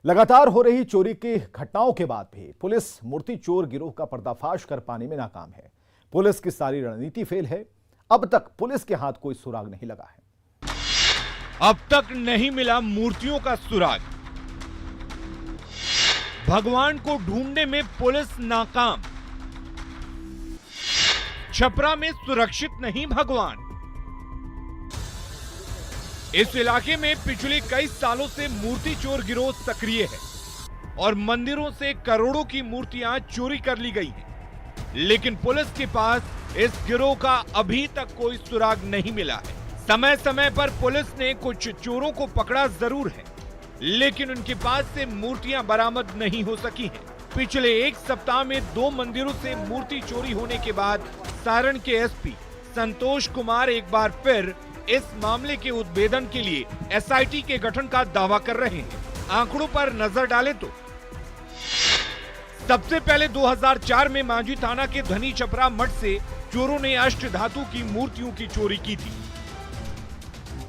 लगातार हो रही चोरी की घटनाओं के बाद भी पुलिस मूर्ति चोर गिरोह का पर्दाफाश कर पाने में नाकाम है। पुलिस की सारी रणनीति फेल है। अब तक पुलिस के हाथ कोई सुराग नहीं लगा है। अब तक नहीं मिला मूर्तियों का सुराग। भगवान को ढूंढने में पुलिस नाकाम। छपरा में सुरक्षित नहीं भगवान। इस इलाके में पिछले कई सालों से मूर्ति चोर गिरोह सक्रिय है और मंदिरों से करोड़ों की मूर्तियां चोरी कर ली गई हैं। लेकिन पुलिस के पास इस गिरोह का अभी तक कोई सुराग नहीं मिला है। समय समय पर पुलिस ने कुछ चोरों को पकड़ा जरूर है, लेकिन उनके पास से मूर्तियां बरामद नहीं हो सकी हैं। पिछले एक सप्ताह में 2 मंदिरों से मूर्ति चोरी होने के बाद सारण के एसपी संतोष कुमार एक बार फिर इस मामले के उद्भेदन के लिए एसआईटी के गठन का दावा कर रहे हैं। आंकड़ों पर नजर डालें तो सबसे पहले 2004 में मांझी थाना के धनी छपरा मठ से चोरों ने अष्ट धातु की मूर्तियों की चोरी की थी।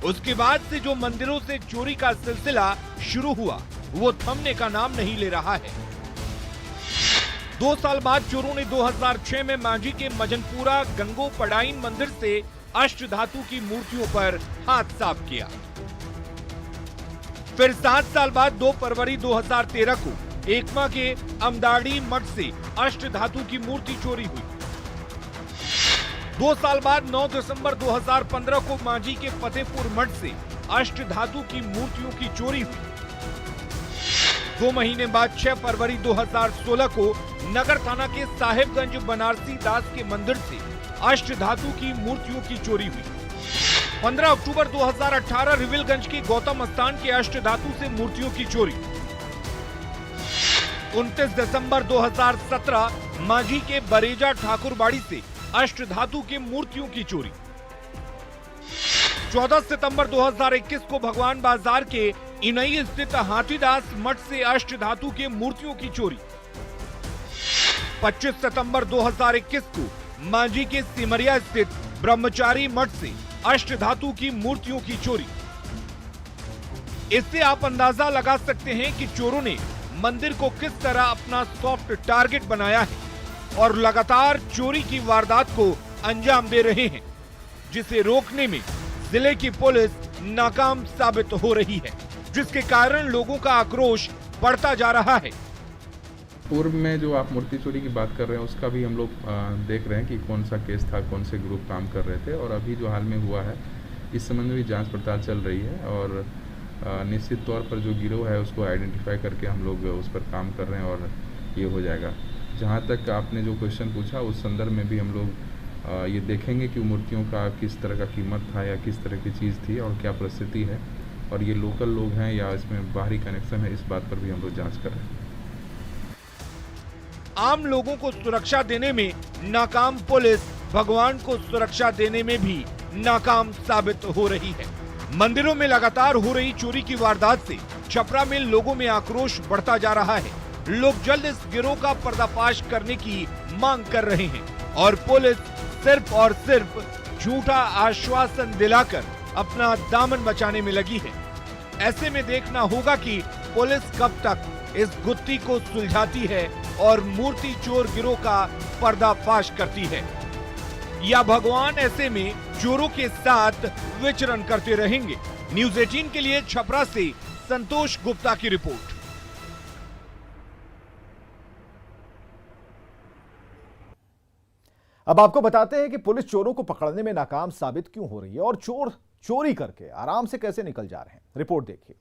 उसके बाद से जो मंदिरों से चोरी का सिलसिला शुरू हुआ वो थमने का नाम नहीं ले रहा है। 2 साल बाद चोरों ने 2006 में मांझी के मजनपुरा गंगो पडाइन मंदिर से अष्ट धातु की मूर्तियों पर हाथ साफ किया। फिर 7 साल बाद 2 फरवरी 2013 को एकमा के अमदाड़ी मठ से अष्ट धातु की मूर्ति चोरी हुई। 2 साल बाद 9 दिसंबर 2015 को मांझी के फतेहपुर मठ से अष्ट धातु की मूर्तियों की चोरी हुई। 2 महीने बाद 6 फरवरी 2016 को नगर थाना के साहेबगंज बनारसी दास के मंदिर से अष्ट धातु की मूर्तियों की चोरी हुई। 15 अक्टूबर 2018 रिविलगंज के गौतम स्थान के अष्ट धातु से मूर्तियों की चोरी। 29 दिसंबर 2017 मांझी के बरेजा ठाकुरबाड़ी से अष्ट धातु के मूर्तियों की चोरी। 14 सितंबर 2021 को भगवान बाजार के इनई स्थित हाथीदास मठ से अष्ट धातु के मूर्तियों की चोरी। 25 सितंबर 2021 को मांझी के सिमरिया स्थित ब्रह्मचारी मठ से अष्ट धातु की मूर्तियों की चोरी। इससे आप अंदाजा लगा सकते हैं कि चोरों ने मंदिर को किस तरह अपना सॉफ्ट टारगेट बनाया है और लगातार चोरी की वारदात को अंजाम दे रहे हैं, जिसे रोकने में जिले की पुलिस नाकाम साबित हो रही है, जिसके कारण लोगों का आक्रोश बढ़ता जा रहा है। पूर्व में जो आप मूर्ति चोरी की बात कर रहे हैं उसका भी हम लोग देख रहे हैं कि कौन सा केस था, कौन से ग्रुप काम कर रहे थे, और अभी जो हाल में हुआ है इस संबंध में भी जांच पड़ताल चल रही है और निश्चित तौर पर जो गिरोह है उसको आइडेंटिफाई करके हम लोग उस पर काम कर रहे हैं और ये हो जाएगा। जहाँ तक आपने जो क्वेश्चन पूछा उस संदर्भ में भी हम लोग ये देखेंगे कि मूर्तियों का किस तरह का कीमत था या किस तरह की चीज़ थी और क्या परिस्थिति है, और ये लोकल लोग हैं या इसमें बाहरी कनेक्शन है, इस बात पर भी हम लोग जाँच कर रहे हैं। आम लोगों को सुरक्षा देने में नाकाम पुलिस भगवान को सुरक्षा देने में भी नाकाम साबित हो रही है। मंदिरों में लगातार हो रही चोरी की वारदात से छपरा में लोगों में आक्रोश बढ़ता जा रहा है। लोग जल्द इस गिरोह का पर्दाफाश करने की मांग कर रहे हैं और पुलिस सिर्फ और सिर्फ झूठा आश्वासन दिलाकर अपना दामन बचाने में लगी है। ऐसे में देखना होगा कि पुलिस कब तक इस गुत्थी को सुलझाती है और मूर्ति चोर गिरोह का पर्दाफाश करती है, या भगवान ऐसे में चोरों के साथ विचरण करते रहेंगे। न्यूज़ 18 के लिए छपरा से संतोष गुप्ता की रिपोर्ट। अब आपको बताते हैं कि पुलिस चोरों को पकड़ने में नाकाम साबित क्यों हो रही है और चोर चोरी करके आराम से कैसे निकल जा रहे हैं। रिपोर्ट देखिए।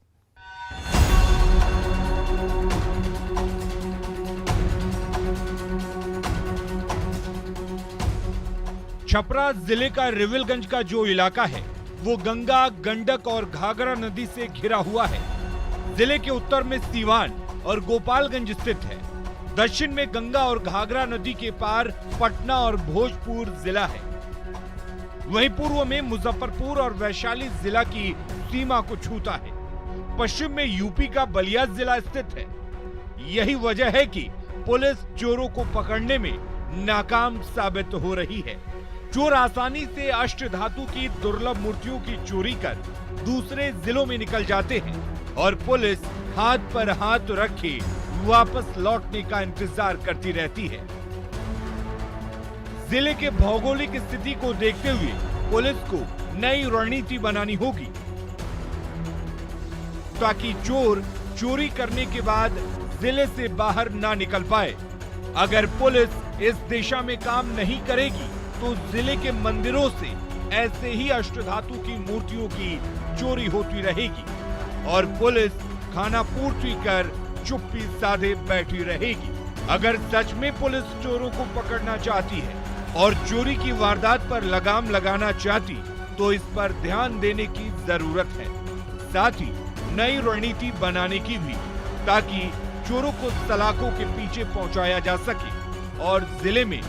छपरा जिले का रिविलगंज का जो इलाका है वो गंगा, गंडक और घाघरा नदी से घिरा हुआ है। जिले के उत्तर में सीवान और गोपालगंज स्थित है। दक्षिण में गंगा और घाघरा नदी के पार पटना और भोजपुर जिला है। वहीं पूर्व में मुजफ्फरपुर और वैशाली जिला की सीमा को छूता है। पश्चिम में यूपी का बलिया जिला स्थित है। यही वजह है कि पुलिस चोरों को पकड़ने में नाकाम साबित हो रही है। चोर आसानी से अष्ट धातु की दुर्लभ मूर्तियों की चोरी कर दूसरे जिलों में निकल जाते हैं और पुलिस हाथ पर हाथ रखे वापस लौटने का इंतजार करती रहती है। जिले के भौगोलिक स्थिति को देखते हुए पुलिस को नई रणनीति बनानी होगी ताकि चोर चोरी करने के बाद जिले से बाहर ना निकल पाए। अगर पुलिस इस दिशा में काम नहीं करेगी तो जिले के मंदिरों से ऐसे ही अष्टधातु की मूर्तियों की चोरी होती रहेगी और पुलिस खाना पूर्ति कर चुप्पी साधे बैठी रहेगी। अगर सच में पुलिस चोरों को पकड़ना चाहती है और चोरी की वारदात पर लगाम लगाना चाहती तो इस पर ध्यान देने की जरूरत है, साथ ही नई रणनीति बनाने की भी, ताकि चोरों को सलाखों के पीछे पहुंचाया जा सके और जिले में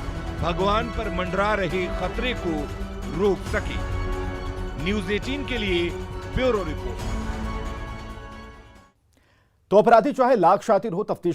भगवान पर मंडरा रहे खतरे को रोक सके। न्यूज़ 18 के लिए ब्यूरो रिपोर्ट। तो अपराधी चाहे लाख शातिर हो, तफ्तीश